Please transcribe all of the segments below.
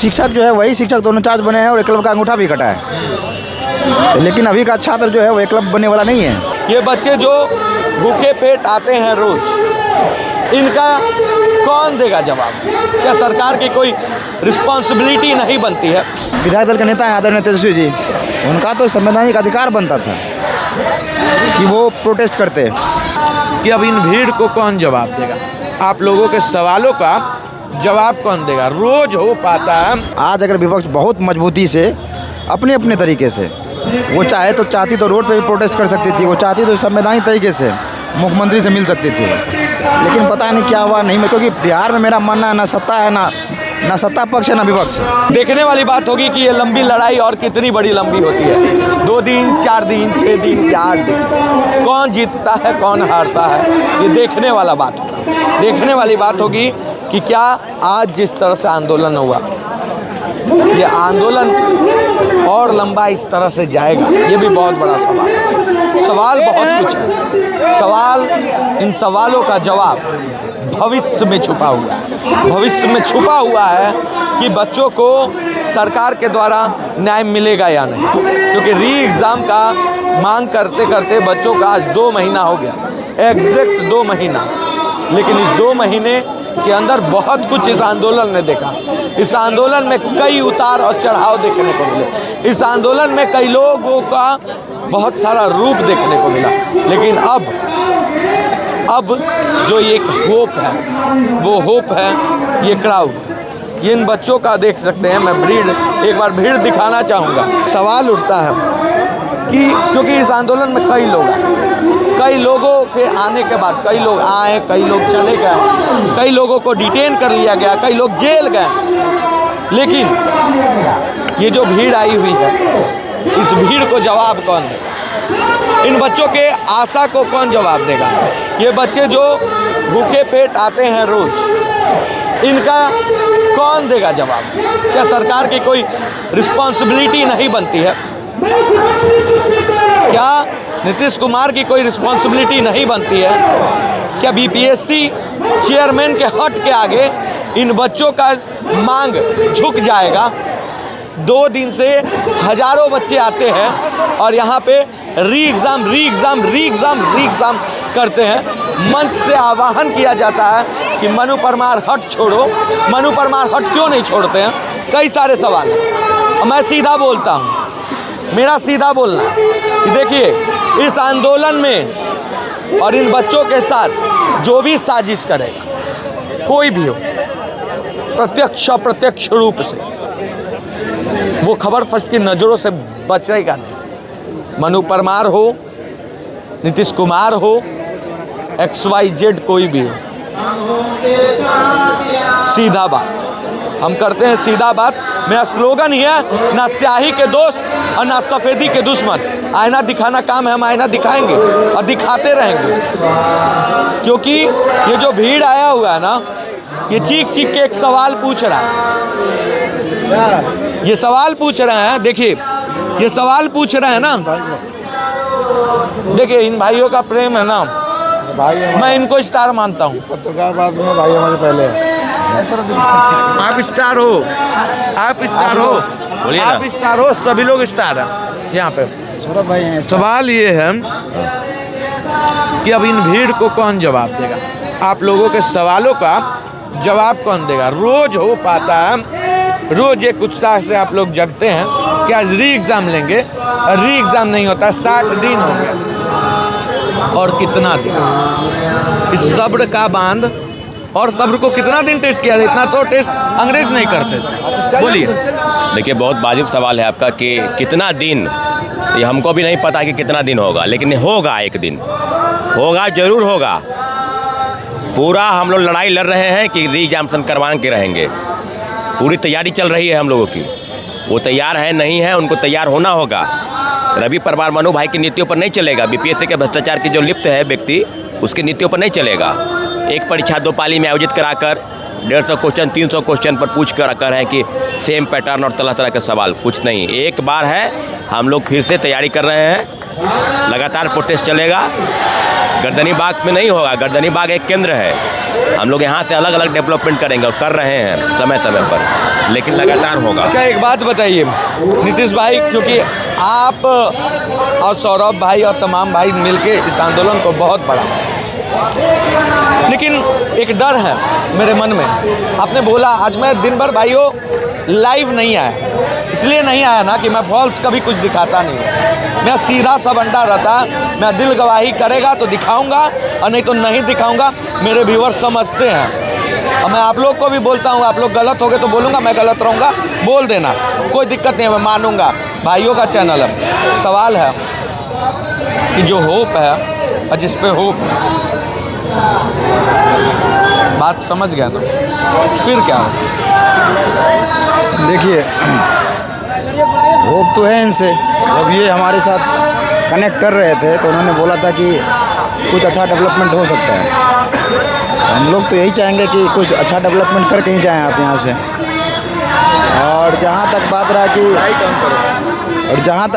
शिक्षक जो है वही शिक्षक दोनों चार्ज बने हैं और एकलव्य का अंगूठा भी कटा है, लेकिन अभी का छात्र जो है वो एकलव्य बनने वाला नहीं है। ये बच्चे जो भूखे पेट आते हैं रोज, इनका कौन देगा जवाब? क्या सरकार की कोई रिस्पॉन्सिबिलिटी नहीं बनती है? विधायक दल के नेता हैं आदरणीय तेजस्वी जी, उनका तो संवैधानिक अधिकार बनता था कि वो प्रोटेस्ट करते कि अब इन भीड़ को कौन जवाब देगा? आप लोगों के सवालों का जवाब कौन देगा? रोज हो पाता है। आज अगर विपक्ष बहुत मजबूती से अपने अपने तरीके से वो चाहती तो रोड पे भी प्रोटेस्ट कर सकती थी, वो चाहती तो संवैधानिक तरीके से मुख्यमंत्री से मिल सकती थी, लेकिन पता नहीं क्या हुआ नहीं। क्योंकि बिहार में मेरा मानना है ना सत्ता है ना सत्ता पक्ष है ना विपक्ष है। देखने वाली बात होगी कि ये लंबी लड़ाई और कितनी बड़ी लंबी होती है। 2 दिन 4 दिन 6 दिन या 8 दिन, कौन जीतता है कौन हारता है, ये देखने वाला बात होगा। देखने वाली बात होगी कि क्या आज जिस तरह से आंदोलन हुआ, ये आंदोलन और लंबा इस तरह से जाएगा, ये भी बहुत बड़ा सवाल है। सवाल बहुत कुछ है, सवाल, इन सवालों का जवाब भविष्य में छुपा हुआ है। भविष्य में छुपा हुआ है कि बच्चों को सरकार के द्वारा न्याय मिलेगा या नहीं, क्योंकि री एग्ज़ाम का मांग करते करते बच्चों का आज 2 महीना हो गया, एग्जैक्ट 2 महीना। लेकिन इस 2 महीने के अंदर बहुत कुछ इस आंदोलन ने देखा। इस आंदोलन में कई उतार और चढ़ाव देखने को मिले। इस आंदोलन में कई लोगों का बहुत सारा रूप देखने को मिला। लेकिन अब जो एक होप है, वो होप है ये क्राउड। ये इन बच्चों का देख सकते हैं। मैं एक बार भीड़ दिखाना चाहूँगा। सवाल उठता है कि क्योंकि इस आंदोलन में कई लोग आए, कई लोगों के आने के बाद कई लोग आए, कई लोग चले गए, कई लोगों को डिटेन कर लिया गया, कई लोग जेल गए। लेकिन ये जो भीड़ आई हुई है, इस भीड़ को जवाब कौन देगा? इन बच्चों के आशा को कौन जवाब देगा? ये बच्चे जो भूखे पेट आते हैं रोज, इनका कौन देगा जवाब? क्या सरकार की कोई रिस्पॉन्सिबिलिटी नहीं बनती है? क्या नीतीश कुमार की कोई रिस्पॉन्सिबिलिटी नहीं बनती है? क्या बीपीएससी चेयरमैन के हट के आगे इन बच्चों का मांग झुक जाएगा? 2 दिन से हजारों बच्चे आते हैं और यहाँ पे री एग्ज़ाम करते हैं। मंच से आह्वान किया जाता है कि मनु परमार हट छोड़ो। मनु परमार हट क्यों नहीं छोड़ते हैं? कई सारे सवाल हैं। मैं सीधा बोलता हूँ, मेरा सीधा बोलना कि देखिए, इस आंदोलन में और इन बच्चों के साथ जो भी साजिश करेगा, कोई भी हो, प्रत्यक्ष अप्रत्यक्ष रूप से, वो खबर फर्स्ट की नज़रों से बचेगा नहीं। मनु परमार हो, नीतीश कुमार हो, XYZ कोई भी हो, सीधा बात हम करते हैं, सीधा बात। मेरा स्लोगन ही है, ना स्याही के दोस्त और ना सफ़ेदी के दुश्मन। आईना दिखाना काम है, हम आईना दिखाएंगे और दिखाते रहेंगे। क्योंकि ये जो भीड़ आया हुआ है ना, ये चीख चीख के एक सवाल पूछ रहा है। ये सवाल पूछ रहे हैं, देखिए ये सवाल पूछ रहे हैं ना। देखिए इन भाइयों का प्रेम है ना, मैं इनको स्टार मानता हूँ। पत्रकार बाद में भाई हमारे पहले हैं। आप स्टार हो, आप स्टार हो, आप स्टार हो, सभी लोग स्टार हैं यहाँ पे। सवाल ये है कि अब इन भीड़ को कौन जवाब देगा? आप लोगों के सवालों का जवाब कौन देगा? रोज हो पाता है, रोज एक उत्साह से आप लोग जगते हैं कि आज री एग्ज़ाम लेंगे, और री एग्ज़ाम नहीं होता। 60 दिन हो गए और कितना दिन इस सब्र का बांध, और सब्र को कितना दिन टेस्ट किया? इतना तो टेस्ट अंग्रेज नहीं करते थे। बोलिए। देखिए, बहुत वाजिब सवाल है आपका कि कितना दिन, ये हमको भी नहीं पता कि कितना दिन होगा, लेकिन होगा, एक दिन होगा, ज़रूर होगा। पूरा हम लोग लड़ाई लड़ रहे हैं कि री एग्जामिनेशन करवा के रहेंगे। पूरी तैयारी चल रही है हम लोगों की। वो तैयार है नहीं है, उनको तैयार होना होगा। रवि परमार मनु भाई की नीतियों पर नहीं चलेगा। बीपीएससी के भ्रष्टाचार की जो लिप्त है व्यक्ति, उसकी नीतियों पर नहीं चलेगा। एक परीक्षा 2 पाली में आयोजित कराकर 150 क्वेश्चन 300 क्वेश्चन पर पूछ कर है कि सेम पैटर्न और तरह तरह के सवाल, कुछ नहीं। एक बार है, हम लोग फिर से तैयारी कर रहे हैं। लगातार प्रोटेस्ट चलेगा। गर्दनी बाग में नहीं होगा, गर्दनी बाग एक केंद्र है। हम लोग यहाँ से अलग अलग डेवलपमेंट करेंगे और कर रहे हैं समय समय पर, लेकिन लगातार होगा। अच्छा, एक बात बताइए नीतीश भाई, क्योंकि आप और सौरभ भाई और तमाम भाई मिलके इस आंदोलन को बहुत बड़ा, लेकिन एक डर है मेरे मन में। आपने बोला आज मैं दिन भर भाइयों लाइव नहीं आया, इसलिए नहीं आया ना कि मैं फॉल्स कभी कुछ दिखाता नहीं हूँ, मैं सीधा सा बंदा रहता। मैं दिल गवाही करेगा तो दिखाऊंगा और नहीं तो नहीं दिखाऊंगा। मेरे व्यूअर्स समझते हैं और मैं आप लोग को भी बोलता हूँ, आप लोग गलत हो गए तो बोलूँगा, मैं गलत रहूँगा, बोल देना, कोई दिक्कत नहीं है, मैं मानूंगा। भाइयों का चैनल है। सवाल है कि जो होप है और जिस पे होप, बात समझ गया ना, फिर क्या हो? देखिए, होप तो है इनसे। जब ये हमारे साथ कनेक्ट कर रहे थे तो उन्होंने बोला था कि कुछ अच्छा डेवलपमेंट हो सकता है। हम लोग तो यही चाहेंगे कि कुछ अच्छा डेवलपमेंट करके ही जाएं आप यहाँ से। और जहाँ तक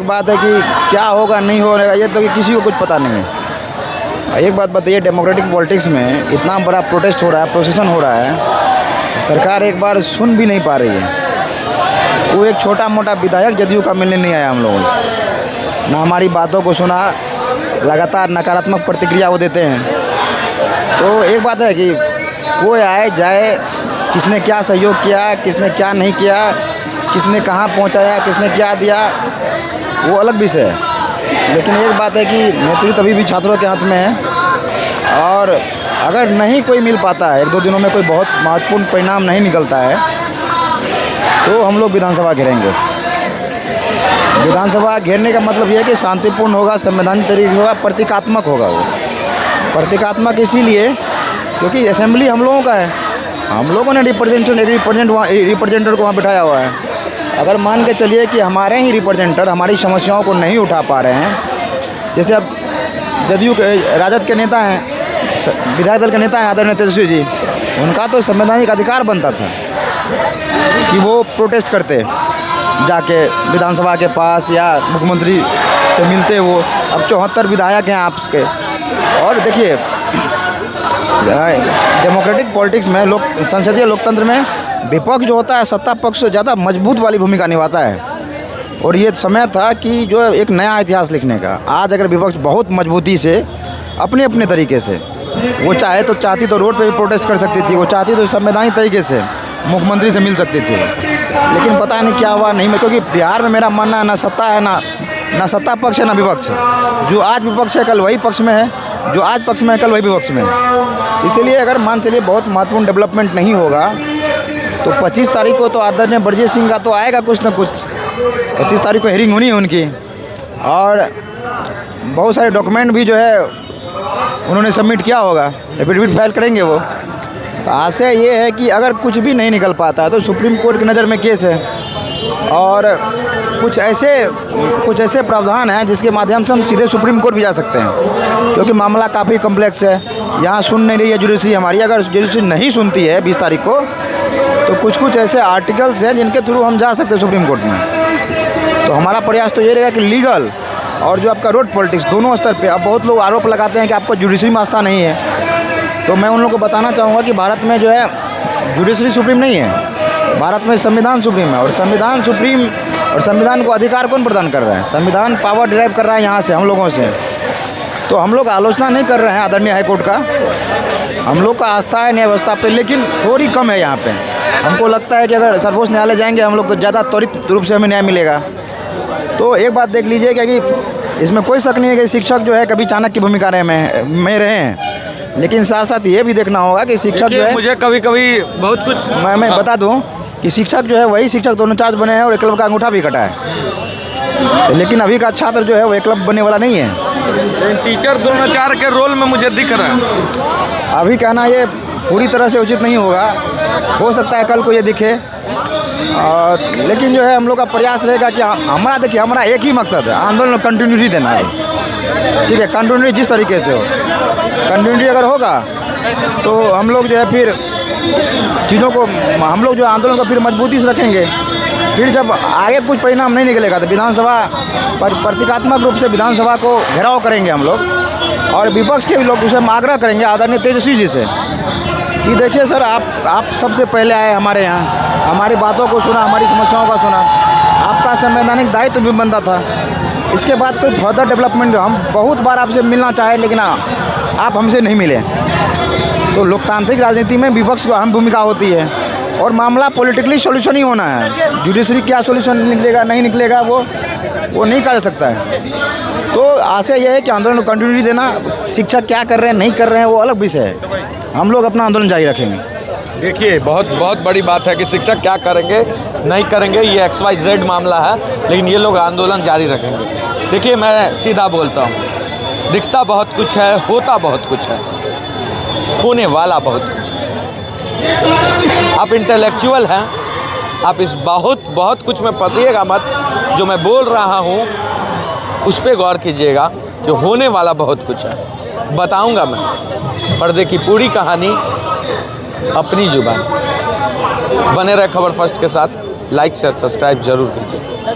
बात है कि क्या होगा नहीं होगा, ये तो कि किसी को कुछ पता नहीं है। एक बात बताइए, डेमोक्रेटिक पॉलिटिक्स में इतना बड़ा प्रोटेस्ट हो रहा है, प्रोसेसन हो रहा है, सरकार एक बार सुन भी नहीं पा रही है। वो एक छोटा मोटा विधायक जदयू का मिलने नहीं आया हम लोगों से, ना हमारी बातों को सुना, लगातार नकारात्मक प्रतिक्रिया वो देते हैं। तो एक बात है कि कोई आए जाए, किसने क्या सहयोग किया, किसने क्या नहीं किया, किसने कहाँ पहुँचाया, किसने क्या दिया, वो अलग विषय है। लेकिन एक बात है कि नेतृत्व अभी भी छात्रों के हाथ में है। और अगर नहीं कोई मिल पाता है, 1-2 दिनों में कोई बहुत महत्वपूर्ण परिणाम नहीं निकलता है, तो हम लोग विधानसभा घेरेंगे। विधानसभा घेरने का मतलब ये है कि शांतिपूर्ण होगा, संवैधानिक तरीके होगा, प्रतीकात्मक होगा। वो प्रतीकात्मक इसीलिए क्योंकि असेंबली हम लोगों का है, हम लोगों ने रिप्रेजेंटेटर को वहाँ बिठाया हुआ है। अगर मान के चलिए कि हमारे ही रिप्रेजेंटेटर हमारी समस्याओं को नहीं उठा पा रहे हैं, जैसे अब जदयू के राजद के नेता हैं, विधायक दल के नेता हैं आदरणीय तेजस्वी जी, उनका तो संवैधानिक अधिकार बनता था कि वो प्रोटेस्ट करते जाके विधानसभा के पास या मुख्यमंत्री से मिलते। वो अब 74 विधायक हैं आपके। और देखिए, डेमोक्रेटिक पॉलिटिक्स में संसदीय लोकतंत्र में विपक्ष जो होता है सत्ता पक्ष से ज़्यादा मजबूत वाली भूमिका निभाता है। और ये समय था कि जो एक नया इतिहास लिखने का। आज अगर विपक्ष बहुत मजबूती से अपने अपने तरीके से, वो चाहती तो रोड पे भी प्रोटेस्ट कर सकती थी, वो चाहती तो संवैधानिक तरीके से मुख्यमंत्री से मिल सकती थी। लेकिन पता नहीं क्या हुआ, नहीं। क्योंकि बिहार में मेरा मानना है ना सत्ता है, ना सत्ता पक्ष है, ना विपक्ष है। जो आज विपक्ष है कल वही पक्ष में है, जो आज पक्ष में है कल वही विपक्ष में है। इसलिए अगर मान चलिए बहुत महत्वपूर्ण डेवलपमेंट नहीं होगा तो 25 तारीख को तो आदरणीय ब्रजेश सिंह का तो आएगा कुछ ना कुछ। 25 तारीख को हेयरिंग होनी है उनकी, और बहुत सारे डॉक्यूमेंट भी जो है उन्होंने सबमिट किया होगा, एफिडेविट फाइल करेंगे वो। तो आशा ये है कि अगर कुछ भी नहीं निकल पाता है तो सुप्रीम कोर्ट की नज़र में केस है, और कुछ ऐसे प्रावधान हैं जिसके माध्यम से हम सीधे सुप्रीम कोर्ट भी जा सकते हैं, क्योंकि मामला काफ़ी कम्प्लेक्स है। यहाँ सुन नहीं रही है जुडिशरी हमारी। अगर जुडिशरी नहीं सुनती है 20 तारीख को, तो कुछ ऐसे आर्टिकल्स हैं जिनके थ्रू हम जा सकते हैं सुप्रीम कोर्ट में। तो हमारा प्रयास तो ये रहेगा कि लीगल और जो आपका रोड पॉलिटिक्स दोनों स्तर पे। अब बहुत लोग आरोप लगाते हैं कि आपको जुडिशरी में आस्था नहीं है, तो मैं उन लोगों को बताना चाहूँगा कि भारत में जो है जुडिशरी सुप्रीम नहीं है, भारत में संविधान सुप्रीम है। और संविधान सुप्रीम और संविधान को अधिकार कौन प्रदान कर रहा है? संविधान पावर डिराइव कर रहा है यहाँ से, हम लोगों से। तो हम लोग आलोचना नहीं कर रहे हैं आदरणीय हाईकोर्ट का, हम लोग का आस्था है न्याय व्यवस्था पे, लेकिन थोड़ी कम है यहाँ पे। हमको लगता है कि अगर सर्वोच्च न्यायालय जाएंगे हम लोग तो ज़्यादा त्वरित रूप से हमें न्याय मिलेगा। तो एक बात देख लीजिए कि इसमें कोई शक नहीं है कि शिक्षक जो है कभी चाणक्य की भूमिका में रहे हैं, लेकिन साथ साथ ये भी देखना होगा कि शिक्षक जो है, मुझे कभी कभी बहुत कुछ मैं बता दूं कि शिक्षक जो है वही शिक्षक दोनों चार्ज बने हैं और एकलव्य का अंगूठा भी कटा है। लेकिन अभी का छात्र जो है वो एकलव्य बनने वाला नहीं है। टीचर द्रोणाचार्य के रोल में मुझे दिख रहा है। अभी कहना ये पूरी तरह से उचित नहीं होगा, हो सकता है कल को ये दिखे। लेकिन जो है हम लोग का प्रयास रहेगा कि हमारा, देखिए हमारा एक ही मकसद है, आंदोलन कंटिन्यूटी देना है। ठीक है, कंटिन्यूटी जिस तरीके से हो, कंटिन्यूटी अगर होगा तो हम लोग जो है फिर चीज़ों को, हम लोग जो आंदोलन को फिर मजबूती से रखेंगे। फिर जब आगे कुछ परिणाम नहीं निकलेगा तो विधानसभा प्रतीकात्मक रूप से विधानसभा को घेराव करेंगे हम लोग, और विपक्ष के भी लोग उसे आग्रह करेंगे आदरणीय तेजस्वी जी से कि देखिए सर, आप सबसे पहले आए हमारे यहाँ, हमारी बातों को सुना, हमारी समस्याओं का सुना, आपका संवैधानिक दायित्व भी बनता था। इसके बाद कोई फर्दर डेवलपमेंट, हम बहुत बार आपसे मिलना चाहे लेकिन आप हमसे नहीं मिले। तो लोकतांत्रिक राजनीति में विपक्ष को अहम भूमिका होती है और मामला पॉलिटिकली सॉल्यूशन ही होना है। जुडिशरी क्या सॉल्यूशन निकलेगा नहीं निकलेगा वो नहीं कहा जा सकता है। तो आशा यह है कि आंदोलन को कंटिन्यूटी देना, शिक्षक क्या कर रहे हैं नहीं कर रहे हैं वो अलग विषय है, हम लोग अपना आंदोलन जारी रखेंगे। देखिए बहुत बड़ी बात है कि शिक्षक क्या करेंगे नहीं करेंगे ये XYZ मामला है, लेकिन ये लोग आंदोलन जारी रखेंगे। देखिए मैं सीधा बोलता हूँ, दिखता बहुत कुछ है, होता बहुत कुछ है, होने वाला बहुत कुछ है। आप इंटेलेक्चुअल हैं, आप इस बहुत कुछ में फंसिएगा मत। जो मैं बोल रहा हूँ उस पर गौर कीजिएगा कि होने वाला बहुत कुछ है। बताऊँगा मैं पर्दे की पूरी कहानी अपनी जुबान। बने रहे खबर फर्स्ट के साथ, लाइक शेयर सब्सक्राइब जरूर कीजिए।